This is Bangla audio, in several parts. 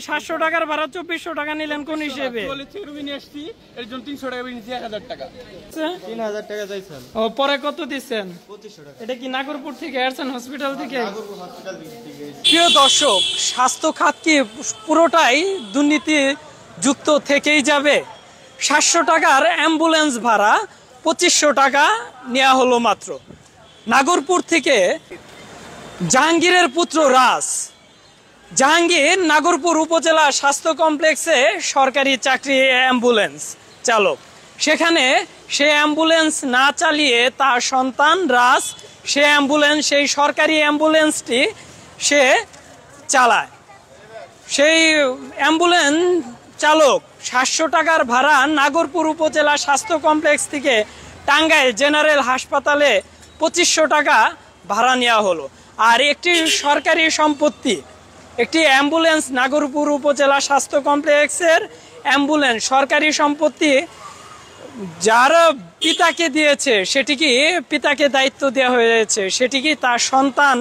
700 টাকার ভাড়া 2400 টাকা নিলেন কোন হিসেবে? এর জন্য 300 টাকা নিয়েছি, 1000 টাকা। 3000 টাকা চাইছেন। ও পরে কত দিচ্ছেন? 2500 টাকা। এটা কি নাগরপুর থেকে আসছেন হসপিটাল থেকে? নাগরপুর হসপিটাল থেকে। প্রিয় দর্শক, স্বাস্থ্য খাত কি পুরোটাই দুর্নীতি যুক্ত থেকেই যাবে? 700 টাকার অ্যাম্বুলেন্স ভাড়া 2500 টাকা নেওয়া হলো মাত্র। নাগরপুর থেকে জাহাঙ্গীরের পুত্র রাজ, জাহাঙ্গীর নাগরপুর উপজেলা স্বাস্থ্য কমপ্লেক্সে সরকারি চাকরি অ্যাম্বুলেন্স চালক। সেখানে সে অ্যাম্বুলেন্স না চালিয়ে তার সন্তান রাজ সেই সরকারি অ্যাম্বুলেন্সটি সে চালায়। সেই অ্যাম্বুলেন্স চালক 700 টাকার ভাড়া নাগরপুর উপজেলা স্বাস্থ্য কমপ্লেক্স থেকে টাঙ্গাইল জেনারেল হাসপাতালে 2500 টাকা ভাড়া নেওয়া হলো। আর একটি সরকারি সম্পত্তি, একটি অ্যাম্বুলেন্স, নাগরপুর উপজেলা স্বাস্থ্য কমপ্লেক্সের অ্যাম্বুলেন্স সরকারি সম্পত্তি, যার পিতাকে দিয়েছে, সেটিকে পিতাকে দায়িত্ব দেওয়া হয়েছে, সেটিকে তার সন্তান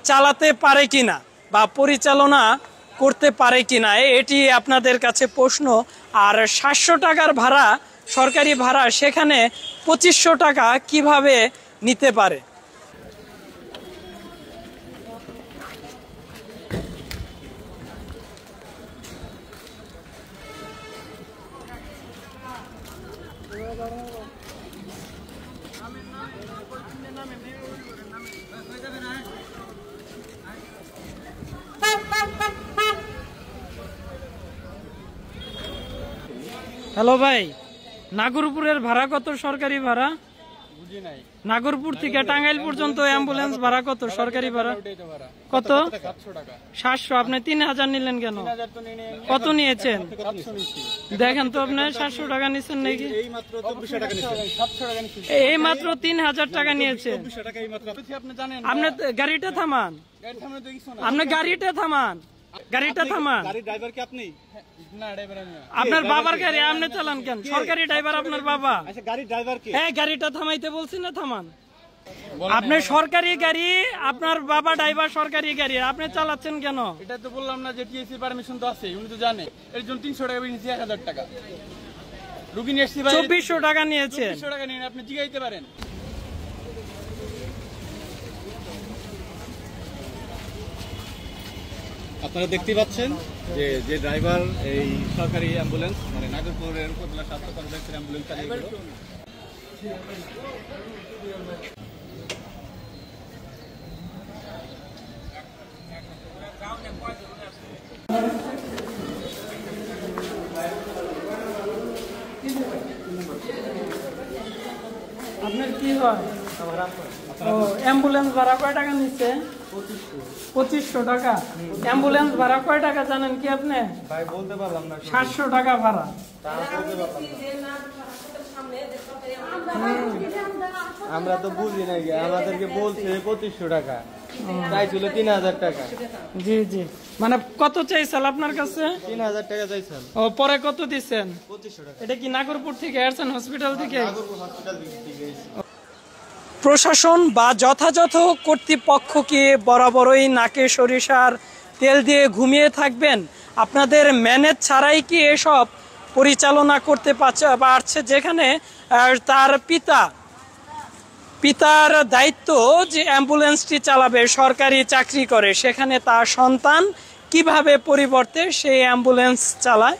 চালাতে পারে কিনা বা পরিচালনা করতে পারে কিনা, এটি আপনাদের কাছে প্রশ্ন। আর 700 টাকার ভাড়া, সরকারি ভাড়া, সেখানে 2500 টাকা কিভাবে নিতে পারে? হ্যালো ভাই, নাগরপুরের ভাড়া কত সরকারি ভাড়া? বুঝি নাই। নাগরপুর থেকে টাঙ্গাইল পর্যন্ত অ্যাম্বুলেন্স ভাড়া কত সরকারি ভাড়া? কত? 700 টাকা। 700? আপনি 3000 নিলেন কেন? 3000 তো নিয়ে নেন। কত নিয়েছেন? 700 নিয়েছি। দেখেন তো আপনি 700 টাকা নিচ্ছেন নাকি? এই মাত্র 2400 টাকা নিয়েছেন। 700 টাকা নিয়েছি। এই মাত্র 3000 টাকা নিয়েছেন। 2400 টাকা এই মাত্র। আপনি জানেন আপনি গাড়িটা থামান, গাড়ি সামনে তো কিছু না। আপনি গাড়িটা থামান, গাড়িটা থামান। গাড়ির ড্রাইভার কি আপনি? না, ড্রাইভার আমি না। আপনার বাবার গাড়ি আপনি চালান কেন? সরকারি ড্রাইভার আপনার বাবা। আচ্ছা, গাড়ির ড্রাইভার কি? হ্যাঁ, গাড়িটা থামাইতে বলছি না, থামান। আপনার সরকারি গাড়ি, আপনার বাবা ড্রাইভার, সরকারি গাড়ি, আপনি চালাচ্ছেন কেন? এটা তো বললাম না যে টিএসসি পারমিশন তো আছে, উনি তো জানে। এর জন্য 300 টাকা নিয়েছি, 1000 টাকা। রুগী নিয়ে এসেছি ভাই। 2400 টাকা নিয়েছেন। 2400 টাকা নিন, আপনি জিগাইতে পারেন। আপনারা দেখতে পাচ্ছেন যে ড্রাইভার এই সরকারি অ্যাম্বুলেন্স, মানে নাগরপুরের উপজেলা স্বাস্থ্য কমপ্লেক্সের অ্যাম্বুলেন্স চালিয়ে গেল। আপনার কি হয়? ও, অ্যাম্বুলেন্স ভাড়া কয় টাকা নিচ্ছে? 2500 টাকা। অ্যাম্বুলেন্স ভাড়া কয় টাকা জানেন কি আপনি? ভাই বলতে পারলাম না। 700 টাকা ভাড়া। আমরা তো বুঝি নাই, আমাদেরকে বলছে 2500 টাকা, চাইছিল 3000 টাকা। জি জি, মানে কত চাইছেন আপনার কাছে? 3000 টাকা চাইছেন। ও, পরে কত দিচ্ছেন? 2500 টাকা। এটা কি নাগরপুর থেকে আসছেন হসপিটাল থেকে? নাগরপুর হসপিটাল থেকে। প্রশাসন বা যথাযথ কর্তৃপক্ষ কি বরাবরই নাকে সরিষার তেল দিয়ে ঘুমিয়ে থাকবেন? আপনাদের ম্যানেজ ছাড়াই কি এসব পরিচালনা করতে পারছে? যেখানে তার পিতার দায়িত্ব যে অ্যাম্বুলেন্সটি চালাবে, সরকারি চাকরি করে, সেখানে তার সন্তান কিভাবে পরিবর্তে সেই অ্যাম্বুলেন্স চালায়?